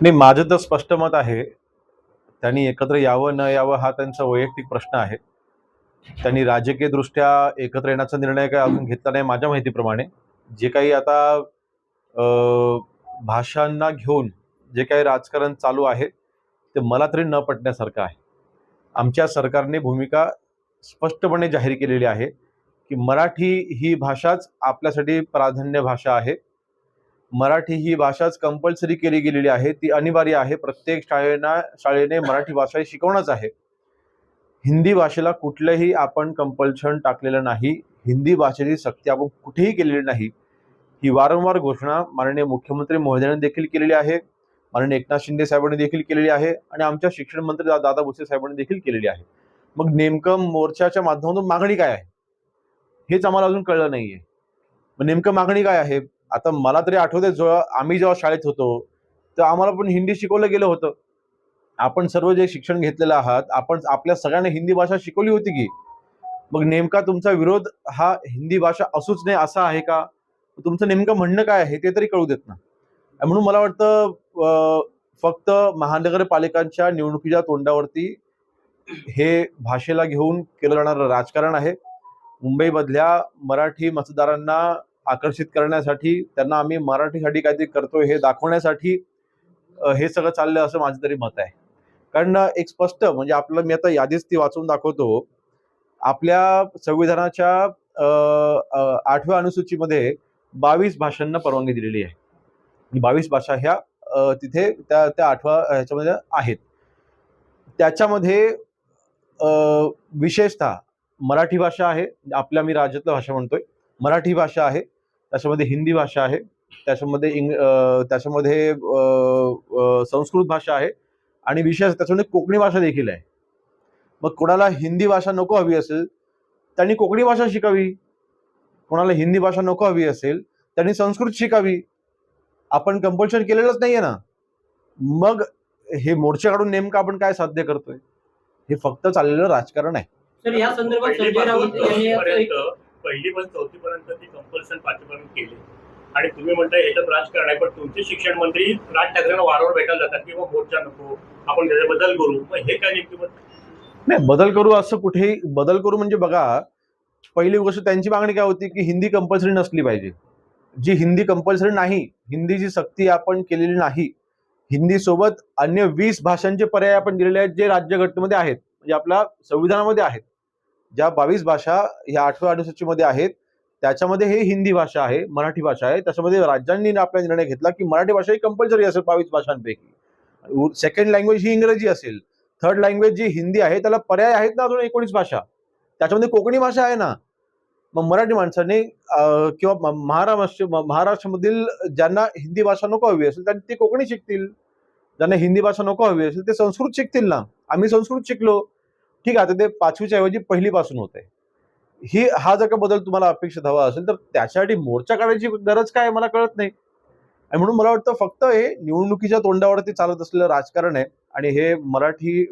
नाही, माझं तर स्पष्ट मत आहे. त्यांनी एकत्र यावं, न यावं हा त्यांचा वैयक्तिक प्रश्न आहे. त्यांनी राजकीयदृष्ट्या एकत्र येण्याचा निर्णय काय अजून घेतला नाही माझ्या माहितीप्रमाणे. जे काही आता अ, भाषांना घेऊन जे काही राजकारण चालू आहे, ते मला तरी न पटण्यासारखं आहे. आमच्या सरकारने भूमिका स्पष्टपणे जाहीर केलेली आहे, की मराठी ही भाषाच आपल्यासाठी प्राधान्य भाषा आहे. मराठी ही भाषाच कंपल्सरी केली गेलेली आहे. ती अनिवार्य आहे. प्रत्येक शाळेने मराठी भाषा ही शिकवणच आहे. हिंदी भाषेला कुठलंही आपण कंपल्शन टाकलेलं नाही. हिंदी भाषेची सक्ती आपण कुठेही केलेली नाही. ही वारंवार घोषणा माननीय मुख्यमंत्री महोदयांनी देखील केलेली आहे. माननीय एकनाथ शिंदे साहेबांनी देखील केलेली आहे आणि आमच्या शिक्षण मंत्री दादा भुसे साहेबांनी देखील केलेली आहे. मग नेमकं मोर्चाच्या माध्यमातून मागणी काय आहे? हेच आम्हाला अजून कळलं नाहीये. मग नेमकं मागणी काय आहे? आता मला तरी आठवतंय जेव्हा शाळेत होतो, तर आम्हाला पण हिंदी शिकवलं गेलं होतं. आपण सर्व जे शिक्षण घेतलेलं आहात, आपण आपल्या सगळ्यांना हिंदी भाषा शिकवली होती की. मग नेमका तुमचा विरोध हा हिंदी भाषा असूच नये असा आहे का? तुमचं नेमकं म्हणणं काय आहे ते तरी कळू देत ना. म्हणून मला वाटतं फक्त महानगरपालिकांच्या निवडणुकीच्या तोंडावरती हे भाषेला घेऊन केलं जाणारं राजकारण आहे. मुंबईमधल्या मराठी मतदारांना आकर्षित करण्यासाठी, त्यांना आम्ही मराठीसाठी काहीतरी करतोय हे दाखवण्यासाठी हे सगळं चाललंय असं माझं तरी मत आहे. कारण एक स्पष्ट म्हणजे आपलं मी आता यादीच ती वाचून दाखवतो. आपल्या संविधानाच्या 8व्या अनुसूचीमध्ये 22 भाषांना परवानगी दिलेली आहे. 22 भाषा ह्या तिथे त्या 8व्या ह्याच्यामध्ये आहेत. त्याच्यामध्ये अ, विशेषतः मराठी भाषा आहे. आपल्या मी राज्यातल्या भाषा म्हणतोय. मराठी भाषा आहे. त्याच्यामध्ये हिंदी भाषा आहे. त्याच्यामध्ये संस्कृत भाषा आहे आणि विशेष त्याच्यामध्ये कोकणी भाषा देखील आहे. मग कोणाला हिंदी भाषा नको हवी असेल, त्यांनी कोकणी भाषा शिकावी. कोणाला हिंदी भाषा नको हवी असेल, त्यांनी संस्कृत शिकावी. आपण कंपल्शन केलेलंच नाहीये ना. मग हे मोर्चे काढून नेमकं आपण काय साध्य करतोय? हे फक्त चाललेलं राजकारण आहे. सर या संदर्भात संजय राऊत यांनी पहिली पण चौथी पर्यंत ती कंपल्सन पाचवीपर्यंत केली आणि तुम्ही म्हणताय याच्यात राजकारण आहे, पण तुमचे शिक्षण मंत्री राज ठाकरेंना वारंवार भेटायला जातात की मग मोर्चा नको, आपण त्याचा बदल करू. मग हे काय नेमकी नाही, बदल करू असं कुठेही बदल करू म्हणजे बघा, पहिली गोष्ट त्यांची मागणी काय होती की हिंदी कंपल्सरी नसली पाहिजे. जी हिंदी कंपल्सरी नाही, हिंदीची सक्ती आपण केलेली नाही. हिंदी सोबत अन्य 20 भाषांचे पर्याय आपण दिलेले आहेत जे राज्यघटनेमध्ये आहेत, म्हणजे आपल्या संविधानामध्ये आहेत. ज्या 22 भाषा ह्या 8व्या अनुसूचीमध्ये आहेत, त्याच्यामध्ये हे हिंदी भाषा आहे, मराठी भाषा आहे. त्याच्यामध्ये राज्यांनी आपला निर्णय घेतला की मराठी भाषा ही कंपल्सरी असेल 22 भाषांपैकी. सेकंड लँग्वेज ही इंग्रजी असेल. थर्ड लँग्वेज जी हिंदी आहे त्याला पर्याय आहेत ना अजून 19 भाषा. त्याच्यामध्ये कोकणी भाषा आहे ना. मग मराठी माणसाने किंवा महाराष्ट्रामधील ज्यांना हिंदी भाषा नको हवी असेल त्यांनी ते कोकणी शिकतील. ज्यांना हिंदी भाषा नको हवी असेल ते संस्कृत शिकतील ना. आम्ही संस्कृत शिकलो. ठीक आहे, आता ते 5वीच्या ऐवजी पहिलीपासून होत आहे. हा जर का बदल तुम्हाला अपेक्षित हवा असेल तर त्याच्यासाठी मोर्चा काढायची गरज काय मला कळत नाही. आणि म्हणून मला वाटतं फक्त हे निवडणुकीच्या तोंडावरती चालत असलेलं राजकारण आहे आणि हे मराठी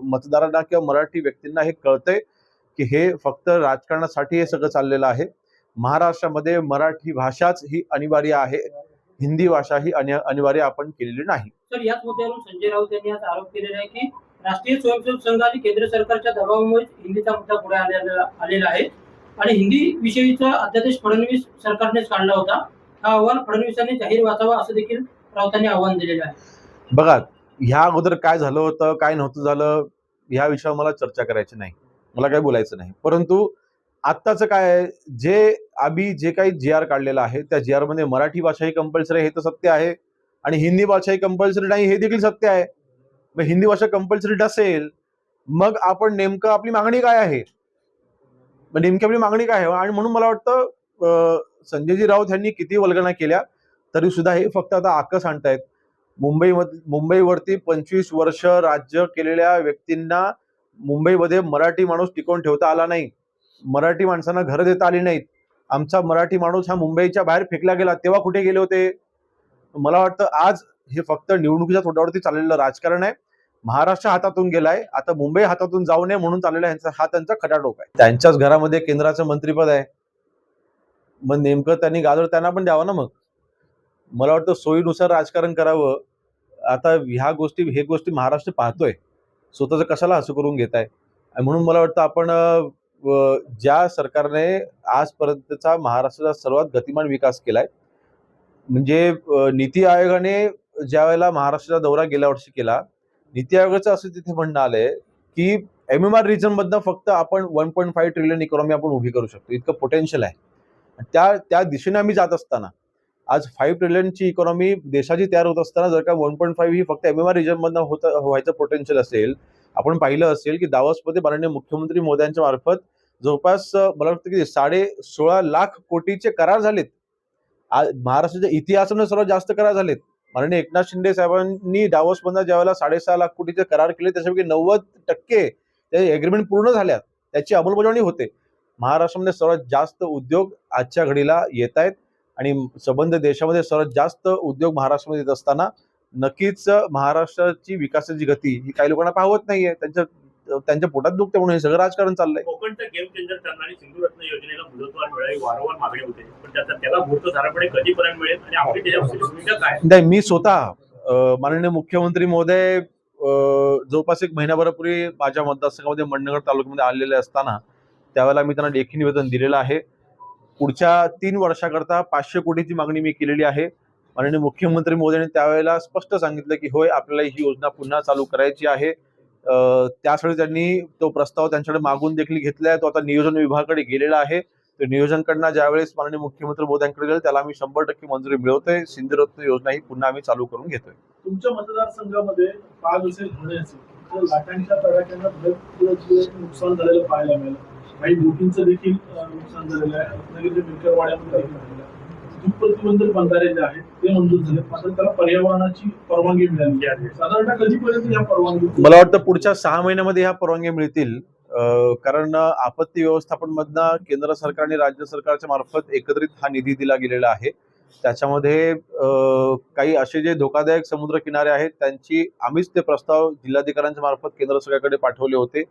मतदारांना किंवा मराठी व्यक्तींना हे कळतंय की हे फक्त राजकारणासाठी हे सगळं चाललेलं आहे. महाराष्ट्रामध्ये मराठी भाषाच ही अनिवार्य आहे. हिंदी भाषा ही अनिवार्य आपण केलेली नाही. सर याच मुद्द्यावरून संजय राऊत यांनी आज आरोप केलेला आहे की राष्ट्रीय स्वयंसेवक संघ आणि केंद्र सरकारच्या दबावामुळे हिंदीचा मुद्दा पुढे आलेला आहे आणि हिंदी विषयीचा अध्यादेश फडणवीस सरकारनेच काढला होता. हा अहवाल फडणवीसांनी जाहीर वाचावा असं देखील राऊतांनी आव्हान दिलेलं आहे. बघा, ह्या अगोदर काय झालं होतं, काय नव्हतं झालं, ह्या विषयावर मला चर्चा करायची नाही. मला काही बोलायचं नाही. परंतु आत्ताचं काय आहे, जे काही जी-आर काढलेला आहे, त्या जी-आरमध्ये मराठी भाषा ही कंपल्सरी आहे हे तर सत्य आहे आणि हिंदी भाषा ही कंपल्सरी नाही हे देखील सत्य आहे. मग हिंदी भाषा कंपल्सरी नसेल, मग आपण नेमकं आपली मागणी काय आहे? मग नेमकी आपली मागणी काय आहे? आणि म्हणून मला वाटतं संजयजी राऊत यांनी किती वल्गना केल्या तरी सुद्धा हे फक्त आता आकस आणतायत. मुंबईवरती 25 वर्ष राज्य केलेल्या व्यक्तींना मुंबईमध्ये मराठी माणूस टिकवून ठेवता आला नाही. मराठी माणसांना घरं देता आली नाहीत. आमचा मराठी माणूस हा मुंबईच्या बाहेर फेकला गेला तेव्हा कुठे गेले होते? मला वाटतं आज हे फक्त निवडणुकीच्या तोंडावरती चाललेलं राजकारण आहे. महाराष्ट्र हातातून गेलाय, आता मुंबई हातातून जाऊ नये म्हणून चाललेला हा त्यांचा खटाटोप आहे. त्यांच्याच घरामध्ये केंद्राचं मंत्रीपद आहे. मग नेमकं त्यांनी गाजर त्यांना पण द्यावं ना. मग मला वाटतं सोयीनुसार राजकारण करावं आता ह्या गोष्टी महाराष्ट्र पाहतोय, स्वतःचं कशाला हसू करून घेत आहे. आणि म्हणून मला वाटतं आपण ज्या सरकारने आजपर्यंतचा महाराष्ट्राचा सर्वात गतिमान विकास केलाय, म्हणजे नीती आयोगाने ज्या वेळेला महाराष्ट्राचा दौरा गेल्या वर्षी केला, नीती आयोगाचं असं तिथे म्हणणं आलंय की MMR रिजन मधनं फक्त आपण 1.5 ट्रिलियन इकॉनॉमी आपण उभी करू शकतो, इतकं पोटेन्शियल आहे. त्या दिशेने आम्ही जात असताना आज 5 ट्रिलियनची इकॉनॉमी देशाची तयार होत असताना जर का 1.5 ही फक्त MMR रिजन मधनं व्हायचं पोटेन्शियल असेल, आपण पाहिलं असेल की दावोसमध्ये माननीय मुख्यमंत्री मोदयांच्या मार्फत जवळपास मला वाटतं की 16.5 लाख कोटीचे करार झालेत. महाराष्ट्राच्या इतिहासाने सर्वात जास्त करार झालेत. माननीय एकनाथ शिंदे साहेबांनी दावोसमधनं ज्यावेळेला 6.5 लाख कोटीचे करार केले, त्याच्यापैकी 90% ते एग्रीमेंट पूर्ण झाल्यात, त्याची अंमलबजावणी होते. महाराष्ट्रामध्ये सर्वात जास्त उद्योग आजच्या घडीला येत आहेत आणि संबंध देशामध्ये सर्वात जास्त उद्योग महाराष्ट्रामध्ये येत असताना नक्कीच महाराष्ट्राची विकासाची गती ही काही लोकांना पाहत नाहीये. त्यांच्या पोटात दुखते म्हणून हे सगळं राजकारण चाललंय. कोकणचं गेम चेंजर करणारी सिंधुरत्न योजनेला मुदतवाढ मिळावी वारंवार मागणी होते, पण त्याला मुहूर्त साधारणपणे कधीपर्यंत मिळेल आणि आपली त्याच्यामध्ये भूमिका काय? नाही, मी स्वतः माननीय मुख्यमंत्री महोदय जवळपास 1 महिन्याभरापूर्वी माझ्या मतदारसंघामध्ये मंडणगड तालुक्यामध्ये आलेले असताना त्यावेळेला मी त्यांना लेखी निवेदन दिलेलं आहे. पुढच्या 3 वर्षाकरता 500 कोटीची मागणी मी केलेली आहे. माननीय मुख्यमंत्री महोदयांनी त्यावेळेला स्पष्ट सांगितलं की होय, आपल्याला ही योजना पुन्हा चालू करायची आहे. त्यासाठी त्यांनी तो प्रस्ताव त्यांच्याकडे मागून देखील घेतलाय. तो आता नियोजन विभागाकडे गेलेला आहे. तर नियोजनकडनं ज्यावेळेस माननीय मुख्यमंत्री मोदयांकडे गेलं त्याला आम्ही 100% मंजुरी मिळवतोय. सिंधुरत्न योजना ही पुन्हा आम्ही चालू करून घेतोय. तुमच्या मतदारसंघामध्ये पाग असेल, झाडे असेल, तर लाटांच्या तडाख्यानं नुकसान झालेलं पाहायला मिळालं. काही बोटींचं देखील नुकसान झालेलं आहे. रत्नागिरी मिरकरवाड्यामध्ये झालेलं आहे. धूप प्रतिबंधक बंधारे जे आहेत ते मंजूर झाले, मात्र त्याला पर्यावरणाची परवानगी मिळाली आहे. साधारणतः कधीपर्यंत या परवानगी? मला वाटतं पुढच्या 6 महिन्यामध्ये ह्या परवानगी मिळतील. कारण आपत्ती व्यवस्थापन मधनं केंद्र सरकार आणि राज्य सरकारच्या मार्फत एकत्रित हा निधी दिला गेलेला आहे. त्याच्यामध्ये काही असे जे धोकादायक समुद्र किनारे आहेत त्यांची आम्हीच ते प्रस्ताव जिल्हाधिकाऱ्यांच्या मार्फत केंद्र सरकारकडे पाठवले होते.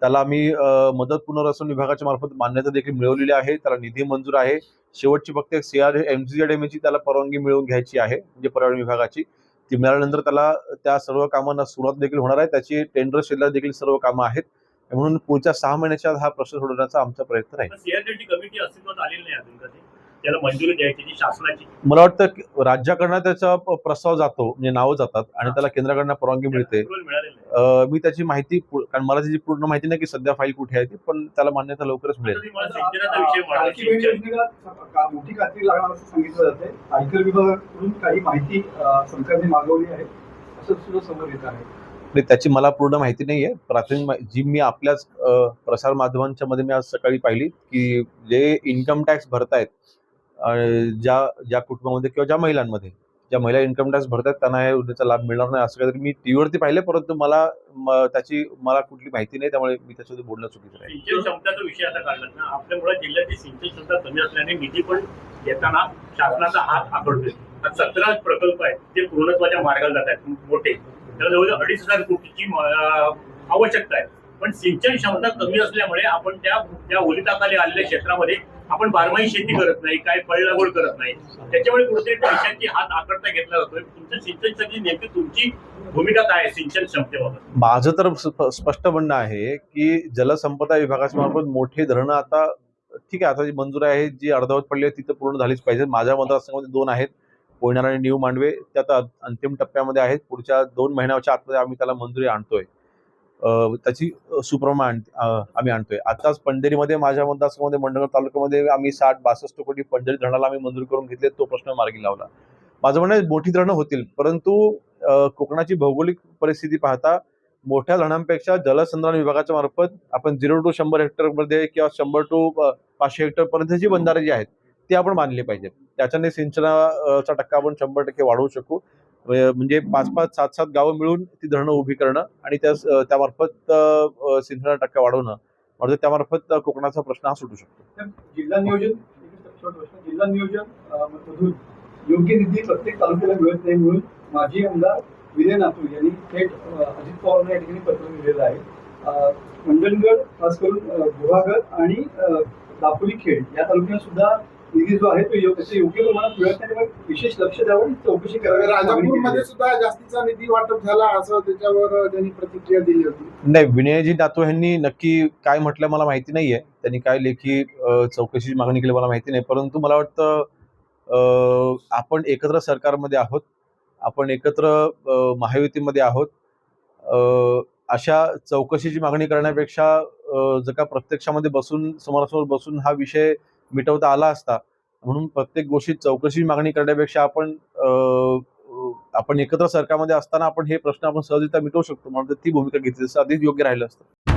त्याला आम्ही मदत पुनर्वसन विभागाच्या मार्फत मान्यता देखील मिळवलेली आहे. त्याला निधी मंजूर आहे. शेवटची फक्त MCZMA त्याला परवानगी मिळवून घ्यायची आहे, म्हणजे पर्यावरण विभागाची. ती मिळाल्यानंतर त्याला त्या सर्व कामांना सुरुवात देखील होणार आहे. त्याची टेंडर शिल्लक देखील सर्व कामं आहेत. म्हणून पुढच्या 6 महिन्याच्या हा प्रश्न सोडवण्याचा आमचा प्रयत्न राहील. सीआरझेडची कमिटी अस्तित्वात आलेली नाही अजून कधी, त्याला मंजुरी द्यायची जी शासनाची. मला वाटतं राज्याकडनं त्याचा प्रस्ताव जातो, म्हणजे नावं जातात आणि त्याला केंद्राकडनं परवानगी मिळते. मी त्याची माहिती, कारण मला त्याची पूर्ण माहिती नाही की सध्या फाईल कुठे आहे ती, पण त्याला मान्यता लवकरच मिळेल. मोठी खात्री लागणार असं सांगितलं जाते. आयकर विभागाकडून काही माहिती सरकारने मागवली आहे असं सुद्धा समोर येत आहे. त्याची मला पूर्ण माहिती नाहीये. प्राथमिक जी मी आपल्याच प्रसार माध्यमांच्या मध्ये मी आज सकाळी पाहिली की जे इन्कम टॅक्स भरतायत ज्या कुटुंबामध्ये किंवा ज्या महिलांमध्ये, ज्या महिला इन्कम टॅक्स भरतात त्यांना या योजनेचा लाभ मिळणार नाही असं काहीतरी मी टीव्हीवरती पाहिले, परंतु त्याची मला कुठली माहिती नाही, त्यामुळे मी त्याच्यामध्ये बोलणं चुकीचं आहे. सिंचन क्षमताचा विषय आता काढला ना, आपल्यामुळे जिल्ह्याची सिंचन क्षमता कमी असल्याने निधी पण घेताना शासनाचा हात आखडतोय. 17 प्रकल्प आहेत ते पूर्णत्वाच्या मार्गाला जात आहेत मोठे, त्याला जवळजवळ 2,500 कोटीची आवश्यकता आहे. पण सिंचन क्षमता कमी असल्यामुळे आपण त्या ओलिताखाली आलेल्या क्षेत्रामध्ये आपण बारमाही शेती करत नाही, काय फळ लागवड करत नाही. त्याच्यामुळे कुठेतरी पैशांची हात आकडता घेतला जातोय. तुमच्या सिंचनसाठी नेमकी तुमची भूमिका काय आहे सिंचन क्षमतेबाबत? माझं तर स्पष्ट म्हणणं आहे की जलसंपदा विभागाच्या मार्फत मोठे धरणं आता ठीक आहे, आता जी मंजूर आहे, जी अर्धवट पडली आहे तिथं पूर्ण झालीच पाहिजे. माझ्या मतदारसंघामध्ये 2 आहेत, कोयना आणि न्यू मांडवे, ते आता अंतिम टप्प्यामध्ये आहेत. पुढच्या 2 महिन्याच्या आतमध्ये आम्ही त्याला मंजुरी आणतोय. त्याची सुप्रमाण आम्ही आणतोय. आताच पंढरीमध्ये माझ्या मतदारसंघामध्ये मंडणगड तालुक्यामध्ये आम्ही 60-62 कोटी पंढरी धरणाला आम्ही मंजूर करून घेतले. तो प्रश्न मार्गी लावला. माझं म्हणणं मोठी धरणं होतील, परंतु कोकणाची भौगोलिक परिस्थिती पाहता मोठ्या धरणांपेक्षा जलसंधारण विभागाच्या मार्फत आपण 0 to 100 हेक्टरमध्ये किंवा 100 to 500 हेक्टर पर्यंतची बंधारे जी आहेत ते आपण बांधले पाहिजेत. त्याच्याने सिंचनाचा टक्का आपण 100% वाढवू शकू. म्हणजे 5-5, 7-7 गावं मिळून ती धरणं उभी करणं आणि त्यामार्फत सिंचनाचा टक्का वाढवणं, म्हणजे त्यामार्फत कोकणाचा प्रश्न हा सुटू शकतो. जिल्हा नियोजन मधून योग्य निधी प्रत्येक तालुक्याला मिळत नाही म्हणून माजी आमदार विजय नातू यांनी थेट अजित पवारांना या ठिकाणी पत्र लिहिलेलं आहे. मंडणगड खास करून गुहागर आणि दापोली खेड या तालुक्यात सुद्धा निधी जो आहे तो त्याचं योग्य प्रमाणात मिळत नाही, त्यामुळे विशेष लक्ष द्यावं आणि चौकशी करावी अशी मागणी केली राजापूरमध्ये आहे. सुद्धा जास्तीचा निधी वाटप झाला असं त्याच्यावर त्यांनी प्रतिक्रिया दिली होती. नाही, विनयजी नातू यांनी नक्की काय म्हटलं मला माहिती नाहीये. त्यांनी काय लेखी चौकशीची मागणी केली मला माहिती नाही. परंतु मला वाटतं आपण एकत्र सरकारमध्ये आहोत. आपण एकत्र महायुतीमध्ये आहोत. अशा चौकशीची मागणी करण्यापेक्षा जर का प्रत्यक्षामध्ये बसून समोरासमोर बसून हा विषय मिटवता आला असता, म्हणून प्रत्येक गोष्टीत चौकशी मागणी करण्यापेक्षा आपण एकत्र सरकारमध्ये असताना आपण हे प्रश्न आपण सहजरित्या मिटवू शकतो. म्हणून ती भूमिका घेतली असं अधिक योग्य राहिलं असतं.